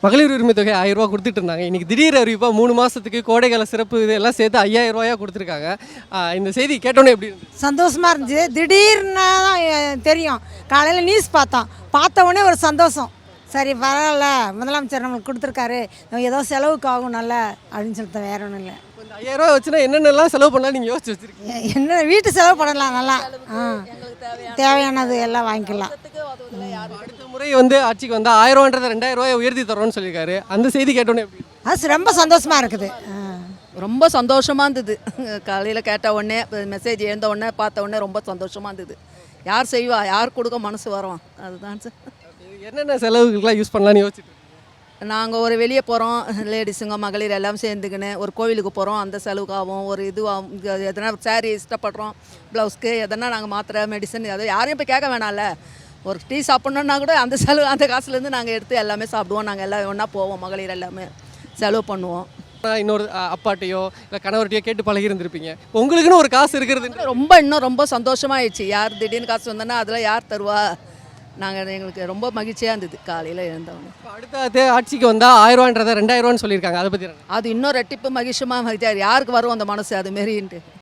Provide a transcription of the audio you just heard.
மகளிர் உரிமை தொகை 1000 ரூபா கொடுத்துட்டு இருந்தாங்க. இன்றைக்கி திடீர் அறிவிப்பாக 3 மாதத்துக்கு கோடைக்கால சிறப்பு இதெல்லாம் சேர்த்து 5000 ரூபாயாக கொடுத்துருக்காங்க. இந்த செய்தி கேட்டோன்னே எப்படி இருந்துச்சு? சந்தோஷமாக இருந்துச்சு. திடீர்னு தான் தெரியும். காலையில் நியூஸ் பார்த்த உடனே ஒரு சந்தோஷம். சரி பரவாயில்ல, முதலமைச்சர் நம்மளுக்கு கொடுத்துருக்காரு, ஏதோ செலவுக்கு ஆகும் நல்லா அப்படின்னு சொல்லிட்டு வேற ஒன்றும் இல்லை. இந்த 5000 ரூபா வச்சுன்னா என்னென்னலாம் செலவு பண்ணலாம் நீங்கள் யோசிச்சு வச்சுருக்கீங்க? என்ன வீட்டு செலவு பண்ணலாம் நல்லா. தேவையானது எல்லாம் வாங்கிக்கலாம். அடுத்த முறை வந்து ஆட்சிக்கு வந்தால் 1000 ரூபான்றதை 2000 ரூபாயை உயர்த்தி தரோன்னு சொல்லியிருக்காரு. அந்த செய்தி கேட்டோன்னே எப்படி? அது ரொம்ப சந்தோஷமாக இருக்குது. ரொம்ப சந்தோஷமாக இருந்தது. காலையில் கேட்ட உடனே மெசேஜ் எழுந்த உடனே பார்த்த உடனே ரொம்ப சந்தோஷமாக இருந்தது. யார் செய்வா, யார் கொடுக்க மனசு வரும், அதுதான் சார். என்னென்ன செலவுகளுக்கெல்லாம் யூஸ் பண்ணலான்னு யோசிச்சுட்டு? நாங்கள் ஒரு வெளியே போகிறோம், லேடிஸுங்க மகளிர் எல்லாம் சேர்ந்துக்கின்னு ஒரு கோவிலுக்கு போகிறோம், அந்த செலவுக்காகவும் ஒரு இதுவாகும். எதனா சாரீ இஷ்டப்படுறோம், ப்ளவுஸ்க்கு எதனா நாங்கள் மாத்திரை மெடிசன் அதை யாரையும் இப்போ கேட்க வேணாம்ல. ஒரு டீ சாப்பிட்ணுன்னா கூட அந்த செலவு அந்த காசுலேருந்து நாங்கள் எடுத்து எல்லாமே சாப்பிடுவோம். நாங்கள் எல்லாம் ஒன்றா போவோம், மகளிர் எல்லாமே செலவு பண்ணுவோம். இன்னொரு அப்பாட்டையோ இல்லை கணவர்கிட்டையோ கேட்டு பழகி இருந்திருப்பீங்க. உங்களுக்குன்னு ஒரு காசு இருக்கிறது இன்னும் ரொம்ப சந்தோஷமாகிடுச்சு. யார் திடீர்னு காசு வந்தோன்னா அதெல்லாம் யார் தருவா? எங்களுக்கு ரொம்ப மகிழ்ச்சியாக இருந்தது காலையில் எழுந்தவங்க. அடுத்த ஆட்சிக்கு வந்தால் 1000 ரூபான்றதை 2000 ரூபான்னு சொல்லியிருக்காங்க. அதை பற்றி அது இன்னும் ரெட்டிப்பு மகிழ்ச்சியாக யாருக்கு வரும் அந்த மனசு அதுமாரின்ட்டு.